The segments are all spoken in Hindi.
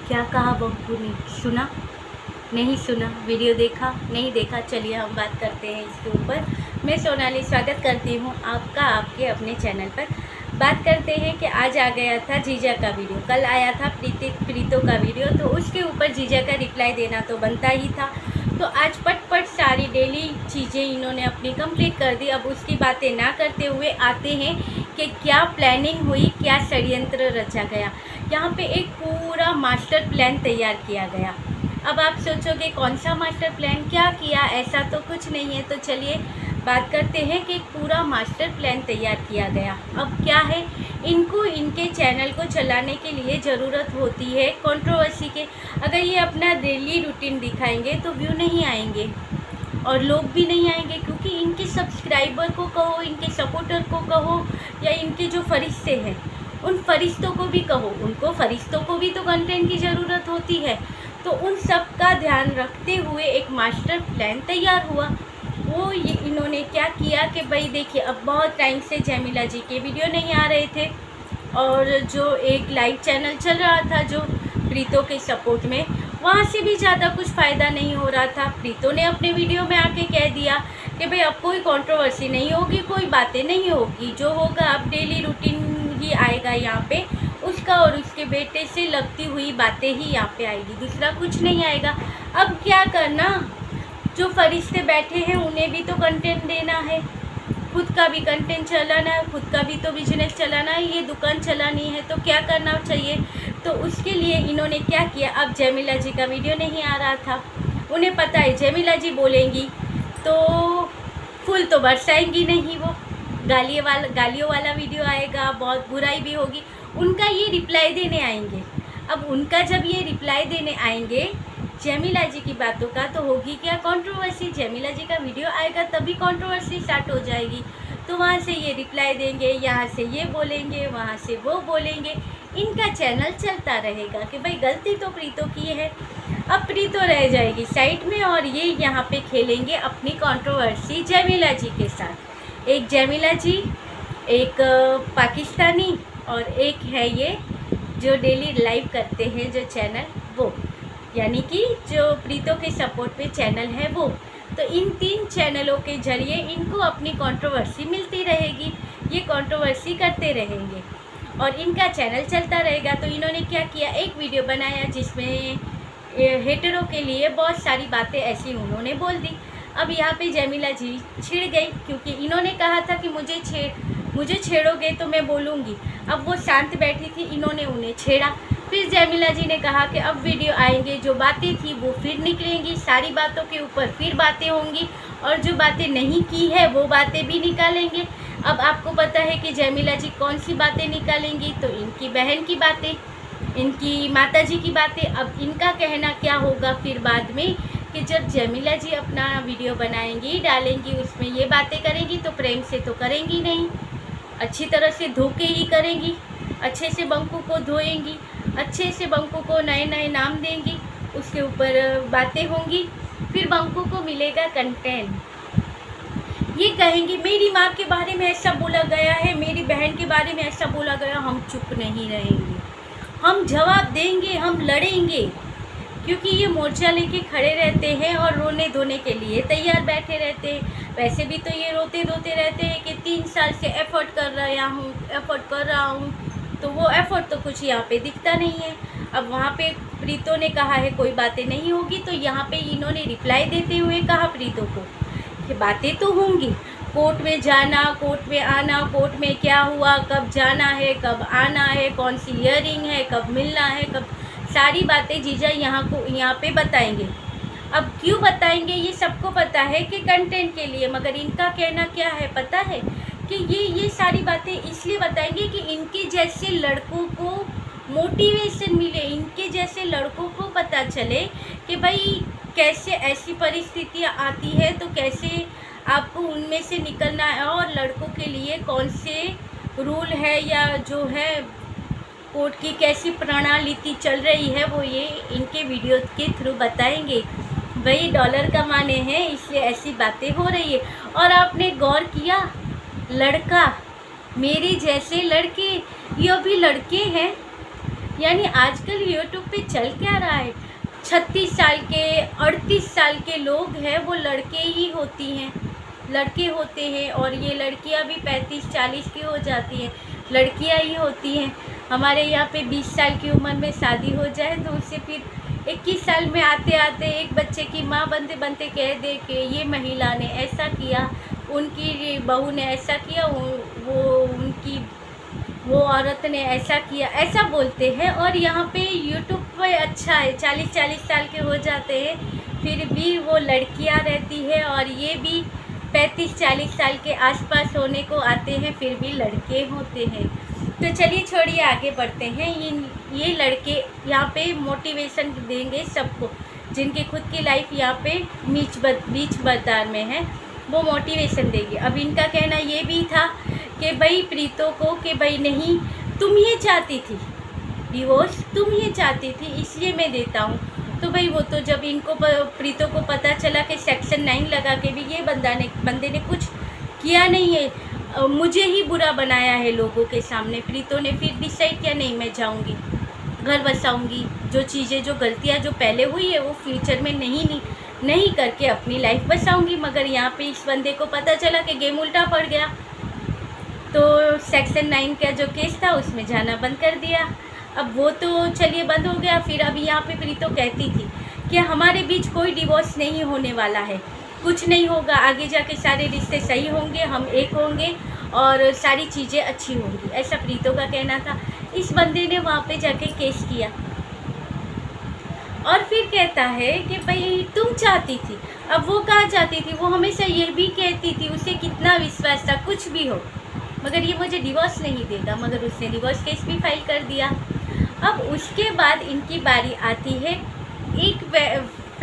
क्या कहा बब्बू ने? सुना नहीं सुना? वीडियो देखा नहीं देखा? चलिए हम बात करते हैं इसके ऊपर। मैं सोनाली स्वागत करती हूँ आपका आपके अपने चैनल पर। बात करते हैं कि आज आ गया था जीजा का वीडियो, कल आया था प्रीतो का वीडियो, तो उसके ऊपर जीजा का रिप्लाई देना तो बनता ही था। तो आज पट सारी डेली चीज़ें इन्होंने अपनी कंप्लीट कर दी। अब उसकी बातें ना करते हुए आते हैं कि क्या प्लानिंग हुई, क्या षड्यंत्र रचा गया। यहाँ पे एक पूरा मास्टर प्लान तैयार किया गया। अब आप सोचोगे कौन सा मास्टर प्लान, क्या किया? ऐसा तो कुछ नहीं है। तो चलिए बात करते हैं कि एक पूरा मास्टर प्लान तैयार किया गया। अब क्या है, इनको इनके चैनल को चलाने के लिए ज़रूरत होती है कंट्रोवर्सी के। अगर ये अपना डेली रूटीन दिखाएंगे तो व्यू नहीं आएंगे और लोग भी नहीं आएंगे, क्योंकि इनके सब्सक्राइबर को कहो, इनके सपोर्टर को कहो, या इनके जो फरिश्ते हैं उन फरिश्तों को भी कहो, उनको फरिश्तों को भी तो कंटेंट की ज़रूरत होती है। तो उन सब का ध्यान रखते हुए एक मास्टर प्लान तैयार हुआ। वो ये इन्होंने क्या किया कि भाई देखिए, अब बहुत टाइम से जयमिला जी के वीडियो नहीं आ रहे थे, और जो एक लाइव चैनल चल रहा था जो प्रीतो के सपोर्ट में, वहाँ से भी ज़्यादा कुछ फ़ायदा नहीं हो रहा था। प्रीतो ने अपने वीडियो में आके कह दिया कि भाई अब कोई कंट्रोवर्सी नहीं होगी, कोई बातें नहीं होगी, जो होगा अब डेली रूटीन ही आएगा यहाँ पे, उसका और उसके बेटे से लगती हुई बातें ही यहाँ पे आएगी, दूसरा कुछ नहीं आएगा। अब क्या करना, जो फरिश्ते बैठे हैं उन्हें भी तो कंटेंट देना है, खुद का भी कंटेंट चलाना है, खुद का भी तो बिजनेस चलाना है, ये दुकान चलानी है, तो क्या करना चाहिए। तो उसके लिए इन्होंने क्या किया, अब जयमिला जी का वीडियो नहीं आ रहा था, उन्हें पता है जयमिला जी बोलेंगी तो फूल तो बरसाएंगी नहीं, वो गालियों वाला वीडियो आएगा, बहुत बुराई भी होगी। उनका ये रिप्लाई देने आएंगे। अब उनका जब ये रिप्लाई देने आएंगे जयमिला जी की बातों का, तो होगी क्या कंट्रोवर्सी। जयमिला जी का वीडियो आएगा तभी कंट्रोवर्सी स्टार्ट हो जाएगी। तो वहाँ से ये रिप्लाई देंगे, यहाँ से ये बोलेंगे, वहाँ से वो बोलेंगे, इनका चैनल चलता रहेगा कि भाई गलती तो प्रीतो की है। अब प्रीतो रह जाएगी साइड में और ये यहाँ पे खेलेंगे अपनी कंट्रोवर्सी जयमिला जी के साथ। एक जयमिला जी, एक पाकिस्तानी, और एक है ये जो डेली लाइव करते हैं जो चैनल, वो यानी कि जो प्रीतो के सपोर्ट पे चैनल है वो। तो इन 3 चैनलों के जरिए इनको अपनी कंट्रोवर्सी मिलती रहेगी, ये कंट्रोवर्सी करते रहेंगे और इनका चैनल चलता रहेगा। तो इन्होंने क्या किया, एक वीडियो बनाया जिसमें हेटरों के लिए बहुत सारी बातें ऐसी उन्होंने बोल दी। अब यहाँ पे जयमिला जी छिड़ गई, क्योंकि इन्होंने कहा था कि मुझे छेड़ोगे तो मैं बोलूँगी। अब वो शांत बैठी थी, इन्होंने उन्हें छेड़ा। फिर जयमिला जी ने कहा कि अब वीडियो आएंगे, जो बातें थी वो फिर निकलेंगी, सारी बातों के ऊपर फिर बातें होंगी, और जो बातें नहीं की है वो बातें भी निकालेंगे। अब आपको पता है कि जयमिला जी कौन सी बातें निकालेंगी, तो इनकी बहन की बातें, इनकी माता जी की बातें। अब इनका कहना क्या होगा फिर बाद में, कि जब जयमिला जी अपना वीडियो बनाएंगी, डालेंगी, उसमें ये बातें करेंगी तो प्रेम से तो करेंगी नहीं, अच्छी तरह से धो के ही करेंगी, अच्छे से बंकू को धोएंगी, अच्छे से बंकू को नए नए नाम देंगी, उसके ऊपर बातें होंगी, फिर बंकू को मिलेगा कंटेंट। ये कहेंगी मेरी माँ के बारे में ऐसा बोला गया है, मेरी बहन के बारे में ऐसा बोला गया, हम चुप नहीं रहेंगे, हम जवाब देंगे, हम लड़ेंगे, क्योंकि ये मोर्चा लेके खड़े रहते हैं और रोने धोने के लिए तैयार बैठे रहते हैं। वैसे भी तो ये रोते धोते रहते हैं कि 3 साल से एफर्ट कर रहा हूँ, तो वो एफर्ट तो कुछ यहाँ पे दिखता नहीं है। अब वहाँ पे प्रीतो ने कहा है कोई बातें नहीं होगी, तो यहाँ पे इन्होंने रिप्लाई देते हुए कहा प्रीतो को कि बातें तो होंगी, कोर्ट में जाना, कोर्ट में आना, कोर्ट में क्या हुआ, कब जाना है, कब आना है, कौन सी हियरिंग है, कब मिलना है, कब, सारी बातें जीजा यहाँ पे बताएंगे। अब क्यों बताएंगे, ये सबको पता है कि कंटेंट के लिए, मगर इनका कहना क्या है पता है, कि ये सारी बातें इसलिए बताएंगे कि इनके जैसे लड़कों को मोटिवेशन मिले, इनके जैसे लड़कों को पता चले कि भाई कैसे ऐसी परिस्थितियाँ आती है तो कैसे आपको उनमें से निकलना है, और लड़कों के लिए कौन से रूल है या जो है कोर्ट की कैसी प्रणाली चल रही है, वो ये इनके वीडियो के थ्रू बताएंगे। वही डॉलर कमाने हैं, इसलिए ऐसी बातें हो रही है। और आपने गौर किया, लड़का, मेरे जैसे लड़के, ये भी लड़के हैं, यानी आजकल यूट्यूब पे चल क्या रहा है, 36 साल के 38 साल के लोग हैं वो लड़के ही होती हैं, लड़के होते हैं, और ये लड़कियां भी 35-40 की हो जाती हैं, लड़कियां ही होती हैं। हमारे यहाँ पे 20 साल की उम्र में शादी हो जाए तो उससे फिर 21 साल में आते आते एक बच्चे की माँ बनते बनते कह दे कि ये महिला ने ऐसा किया, उनकी बहू ने ऐसा किया, वो औरत ने ऐसा किया, ऐसा बोलते हैं। और यहाँ पे यूट्यूब पे अच्छा है, 40-40 साल के हो जाते हैं फिर भी वो लड़कियाँ रहती है, और ये भी 35-40 साल के आसपास होने को आते हैं फिर भी लड़के होते हैं। तो चलिए छोड़िए, आगे बढ़ते हैं। ये लड़के यहाँ पे मोटिवेशन देंगे सबको जिनकी खुद की लाइफ यहाँ पे बीच बाजार में है, वो मोटिवेशन देगी। अब इनका कहना ये भी था कि भाई प्रीतो को कि भाई नहीं, तुम ये चाहती थी डिवोर्स, तुम ये चाहती थी इसलिए मैं देता हूँ। तो भाई वो तो जब इनको प्रीतो को पता चला कि सेक्शन 9 लगा के भी ये बंदे ने कुछ किया नहीं है, मुझे ही बुरा बनाया है लोगों के सामने, प्रीतो ने फिर डिसाइड किया नहीं मैं जाऊँगी, घर बसाऊँगी, जो चीज़ें जो गलतियाँ जो पहले हुई है वो फ्यूचर में नहीं करके अपनी लाइफ बसाऊँगी। मगर यहाँ पे इस बंदे को पता चला कि गेम उल्टा पड़ गया, तो सेक्शन 9 का जो केस था उसमें जाना बंद कर दिया। अब वो तो चलिए बंद हो गया। फिर अभी यहाँ पे प्रीतो कहती थी कि हमारे बीच कोई डिवोर्स नहीं होने वाला है, कुछ नहीं होगा, आगे जाके सारे रिश्ते सही होंगे, हम एक होंगे और सारी चीज़ें अच्छी होंगी, ऐसा प्रीतो का कहना था। इस बंदे ने वहाँ पे जाके केस किया और फिर कहता है कि भाई तुम चाहती थी। अब वो कहाँ चाहती थी, वो हमेशा ये भी कहती थी, उसे कितना विश्वास था कुछ भी हो मगर ये मुझे डिवोर्स नहीं देगा, मगर उसने डिवोर्स केस भी फाइल कर दिया। अब उसके बाद इनकी बारी आती है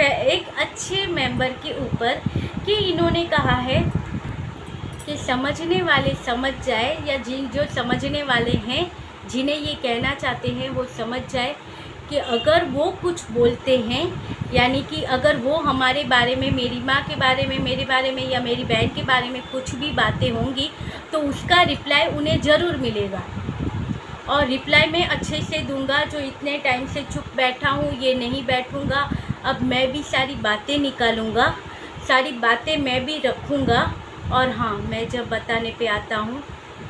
एक अच्छे मेंबर के ऊपर कि इन्होंने कहा है कि समझने वाले समझ जाए, या जो समझने वाले हैं जिन्हें ये कहना चाहते हैं वो समझ जाए कि अगर वो कुछ बोलते हैं, यानी कि अगर वो हमारे बारे में, मेरी माँ के बारे में, मेरे बारे में या मेरी बहन के बारे में कुछ भी बातें होंगी तो उसका रिप्लाई उन्हें ज़रूर मिलेगा, और रिप्लाई मैं अच्छे से दूंगा। जो इतने टाइम से चुप बैठा हूँ ये नहीं बैठूँगा, अब मैं भी सारी बातें निकालूँगा, सारी बातें मैं भी रखूँगा। और हाँ, मैं जब बताने पे आता हूँ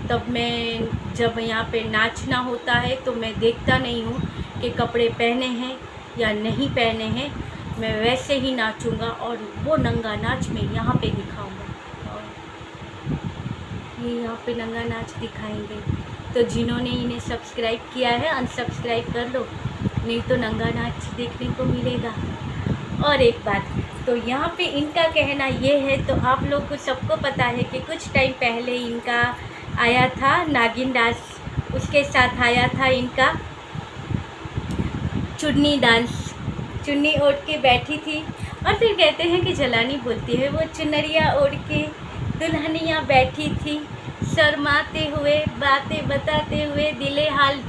तब मैं जब यहाँ पे नाचना होता है तो मैं देखता नहीं हूँ कि कपड़े पहने हैं या नहीं पहने हैं, मैं वैसे ही नाचूँगा और वो नंगा नाच मैं यहाँ पे दिखाऊँगा, और ये यहाँ पे नंगा नाच दिखाएंगे। तो जिन्होंने इन्हें सब्सक्राइब किया है अनसब्सक्राइब कर लो, नहीं तो नंगा नाच देखने को मिलेगा। और एक बात, तो यहाँ पे इनका कहना ये है, तो आप लोग को सबको पता है कि कुछ टाइम पहले इनका आया था नागिन डांस, उसके साथ आया था इनका चुन्नी डांस, चुन्नी ओढ़ के बैठी थी। और फिर कहते हैं कि जलानी बोलती है, वो चुनरिया ओढ़ के दुल्हनिया बैठी थी, शर्माते हुए बातें बताते हुए दिले हाल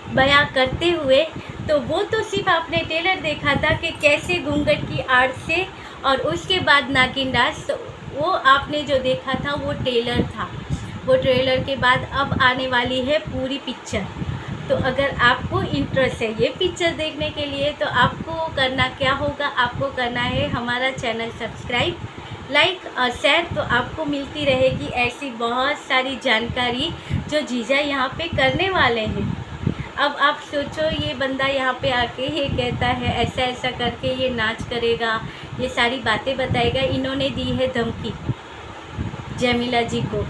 बयां करते हुए। तो वो तो सिर्फ आपने ट्रेलर देखा था कि कैसे घूंघट की आड़ से, और उसके बाद नागिन डांस, तो वो आपने जो देखा था वो ट्रेलर था। वो ट्रेलर के बाद अब आने वाली है पूरी पिक्चर। तो अगर आपको इंटरेस्ट है ये पिक्चर देखने के लिए तो आपको करना क्या होगा, आपको करना है हमारा चैनल सब्सक्राइब, लाइक और शेयर, तो आपको मिलती रहेगी ऐसी बहुत सारी जानकारी जो जीजा यहाँ पे करने वाले हैं। अब आप सोचो, ये बंदा यहाँ पे आके ये कहता है ऐसा ऐसा करके ये नाच करेगा, ये सारी बातें बताएगा। इन्होंने दी है धमकी जमीला जी को,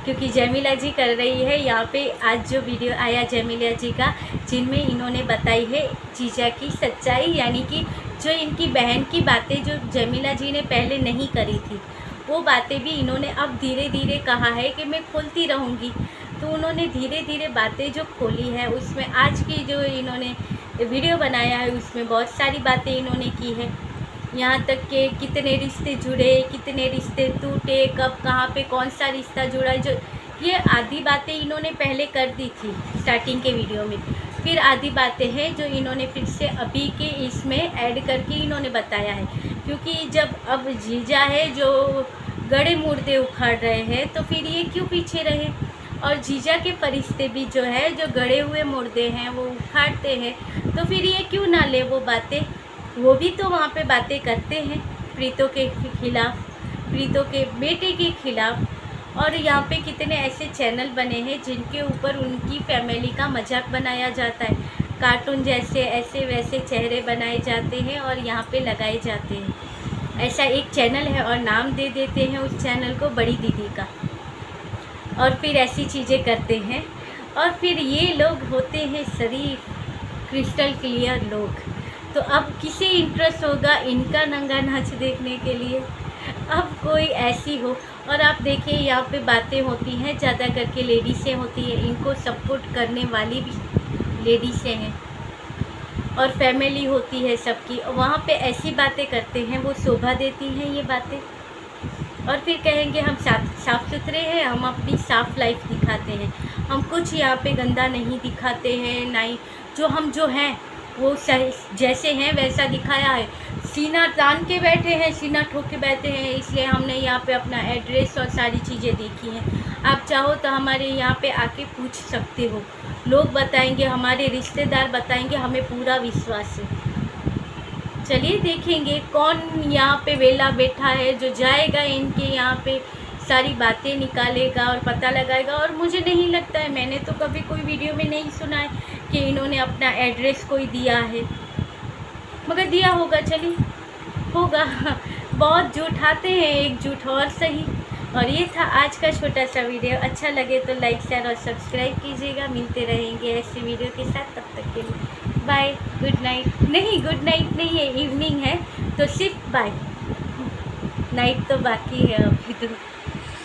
क्योंकि जमीला जी कर रही है यहाँ पे आज जो वीडियो आया जमीला जी का, जिनमें इन्होंने बताई है जीजा की सच्चाई, यानी कि जो इनकी बहन की बातें जो जमीला जी ने पहले नहीं करी थी वो बातें भी इन्होंने अब धीरे धीरे कहा है कि मैं खोलती रहूँगी। तो उन्होंने धीरे धीरे बातें जो खोली है, उसमें आज की जो इन्होंने वीडियो बनाया है उसमें बहुत सारी बातें इन्होंने की है, यहाँ तक कि कितने रिश्ते जुड़े, कितने रिश्ते टूटे, कब कहाँ पे कौन सा रिश्ता जुड़ा, जो ये आधी बातें इन्होंने पहले कर दी थी स्टार्टिंग के वीडियो में। फिर आधी बातें हैं जो इन्होंने फिर से अभी के इसमें ऐड करके इन्होंने बताया है, क्योंकि जब अब जीजा है जो गड़े मुर्दे उखाड़ रहे हैं तो फिर ये क्यों पीछे रहे। और जीजा के फरिश्ते भी जो है, जो गड़े हुए मुर्दे हैं वो उखाड़ते हैं, तो फिर ये क्यों ना ले वो बातें। वो भी तो वहाँ पे बातें करते हैं प्रीतों के खिलाफ़, प्रीतों के बेटे के खिलाफ़। और यहाँ पे कितने ऐसे चैनल बने हैं जिनके ऊपर उनकी फैमिली का मजाक बनाया जाता है, कार्टून जैसे ऐसे वैसे चेहरे बनाए जाते हैं और यहाँ पे लगाए जाते हैं। ऐसा एक चैनल है और नाम दे देते हैं उस चैनल को बड़ी दीदी का, और फिर ऐसी चीज़ें करते हैं। और फिर ये लोग होते हैं शरीफ, क्रिस्टल क्लियर लोग। तो अब किसे इंटरेस्ट होगा इनका नंगा नाच देखने के लिए। अब कोई ऐसी हो, और आप देखिए यहाँ पे बातें होती हैं ज़्यादा करके लेडीसें होती हैं, इनको सपोर्ट करने वाली भी लेडीसें हैं, और फैमिली होती है सबकी। वहाँ पे ऐसी बातें करते हैं, वो शोभा देती हैं ये बातें। और फिर कहेंगे हम साफ़ सुथरे हैं, हम अपनी साफ़ लाइफ दिखाते हैं, हम कुछ यहाँ पे गंदा नहीं दिखाते हैं, ना ही जो हैं वो सही जैसे हैं वैसा दिखाया है। सीना तान के बैठे हैं, सीना ठोक के बैठे हैं, इसलिए हमने यहाँ पे अपना एड्रेस और सारी चीज़ें देखी हैं। आप चाहो तो हमारे यहाँ पे आके पूछ सकते हो, लोग बताएंगे, हमारे रिश्तेदार बताएंगे, हमें पूरा विश्वास है। चलिए देखेंगे कौन यहाँ पे वेला बैठा है जो जाएगा इनके यहाँ पे सारी बातें निकालेगा और पता लगाएगा। और मुझे नहीं लगता है, मैंने तो कभी कोई वीडियो में नहीं सुना है कि इन्होंने अपना एड्रेस कोई दिया है, मगर दिया होगा, चलिए होगा। बहुत झूठ आते हैं, एक झूठ और सही। और ये था आज का छोटा सा वीडियो। अच्छा लगे तो लाइक शेयर और सब्सक्राइब कीजिएगा। मिलते रहेंगे ऐसे वीडियो के साथ, तब तक के लिए बाय, गुड नाइट। नहीं, गुड नाइट नहीं है, इवनिंग है तो सिर्फ बाय, नाइट तो बाकी है अभी तो।